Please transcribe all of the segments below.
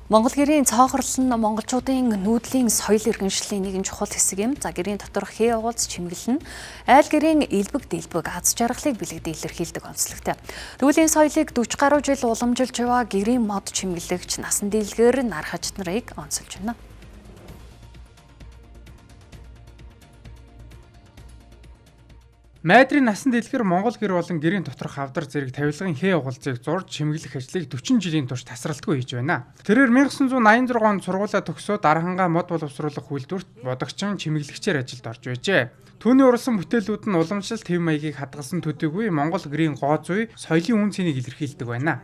Монгол гэрийн цоохорл нь монголчуудын нүүдлийн соёл иргэншлийн нэгэн чухал хэсэг юм. За гэрийн доторх хээ уулз чимэглэл нь айл гэрийн элбэг дэлбэг аз жаргалыг бэлэгдээ илэрхийлдэг онцлогтой. Нүүдлийн соёлыг 40 гаруй жил уламжилж яваа гэрийн мод чимэглэгч насан дийлгээр нар хажид нарыг онцолж байна. Майдрын насан дэлгэр Монгол гэр болон гэрийн доторх авдар зэрэг тавилгын хээ угалзыг зурж чимэглэх ажлыг 40 жилийн турш тасралтгүй хийж байна. Тэрээр 1986 онд сургуулаа төгсөөд дарахангаа мод боловсруулах үйлдвэрт бодогчин чимэглэгчээр ажилд орж байжээ. Түүний урсан бүтээлүүд нь уламжлалт хэв маягийг хадгалсан төдийгүй Монгол гэрийн гоо зүй соёлын үн цэнийг илэрхийлдэг байна.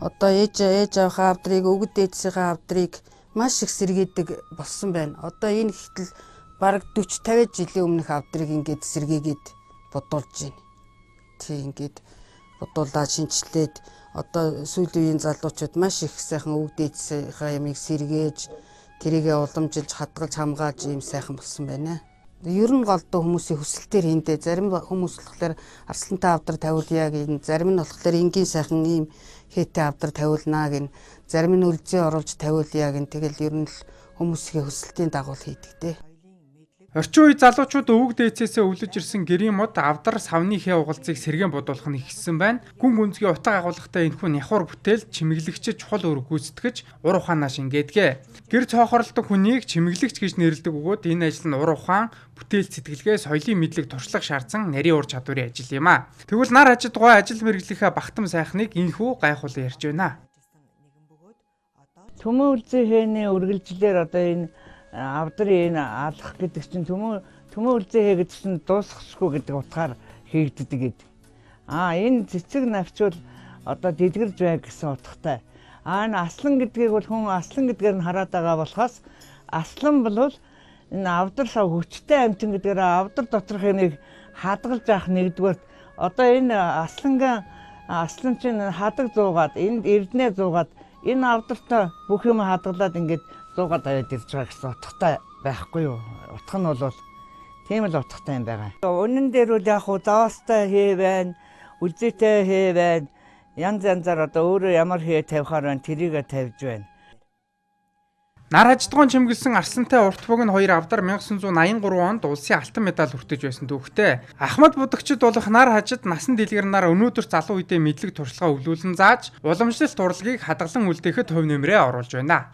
Одоо ээж аваа авдрыг өвгд дээдсийнхээ авдрыг маш их сэргээдэг болсон байна. Одоо энэ хэтэл бараг 40-50 жилийн өмнөх авдрыг ингээд сэргээгээд бодуулж байна. Тий ингээд бодуулаад шинчлээд одоо сүүлийн үеийн залуучууд маш их сайхан өвгд дээдсийнхээ ямыг сэргээж тэрийгэ уламжилж хадгалж хамгаалж ийм сайхан болсон байна. Ер нь голдуу хүмүүсийн хүсэлтээр хинтээ зарим хүмүүс болохоор арслантай авдар тавиулъя гин, зарим нь болохоор энгийн сайхан ийм хээтэй авдар тавиулнаа гин, зарим нь үлзий оруулж тавиулъя гин. Тэгэл ер нь л хүмүүсийн хүсэлтийн дагуу хийдэг те. Орчин үед залуучууд өвөг дээдсээсээ өвлөж ирсэн гэрийн мод авдар савны хээ угалзыг сэргээн бодуулах нь ихссэн байна. Гүн гүнзгий утга агуулгатай энэхүү нявхар бүтээл чимэглэгчид чухал үр гүйцэтгэж ур ухаанаа шингээдэг. Гэр цоохорлдог хүнийг чимэглэгч гэж нэрлэдэг бөгөөд энэ ажил нь ур ухаан, бүтээл цэтгэлгээ, соёлын мэдлэг туршлага шаардсан нарийн ур чадварын ажил юм а. Тэгвэл нар хажид гой ажил мэргэжлийнхээ багтам сайхныг энэхүү гайхуулан ярьж байна. Төмөн үлзий хээний үргэлжлэлээр одоо энэ авдрын энэ алах гэдэг чинь төмөн үлзий хээ гэдэг чинь дуусахгүй гэдэг утгаар хийгддэг гэдэг. Энэ цэцэг навчвал одоо дэлгэрж бай гэсэн утгатай. Энэ аслан гэдгийг бол хүн аслан гэдгээр нь хараад байгаа болохоос аслан бол энэ авдар сав хүчтэй амьтан гэдгээр авдар доторх энийг хадгалж авах нэгдүгээр одоо энэ аслан чинь хадаг зуугаад энд эрдэнэ зуугаад энэ авдартай бүх юм хадгалаад ингээд зуугаад аваад ирж байгаа гэсэн утгатай байхгүй юу? Утга нь бол тийм л утгатай юм байгаа. Үнэн дээр үл яг хуу заостой хээ байна, үлзийтэй хээ байна. Янз янзаар одоо өөрөө ямар хээ тавихаар байна, тэрийгэ тавьж байна. Нар хажидгоон чимгэлсэн арслантай урт бөг нь хоёр авдар 1983 онд улсын алтан медаль хүртэж байсан түүхтэй. Ахмад будагчид болох нар хажид насан дэлгэр нар өнөөдөр залуу үедээ мэдлэг туршлага өвлүүлэн зааж уламжлалт урлагийг хадгалан үлдээхэд хувь нэмрээ оруулж байна.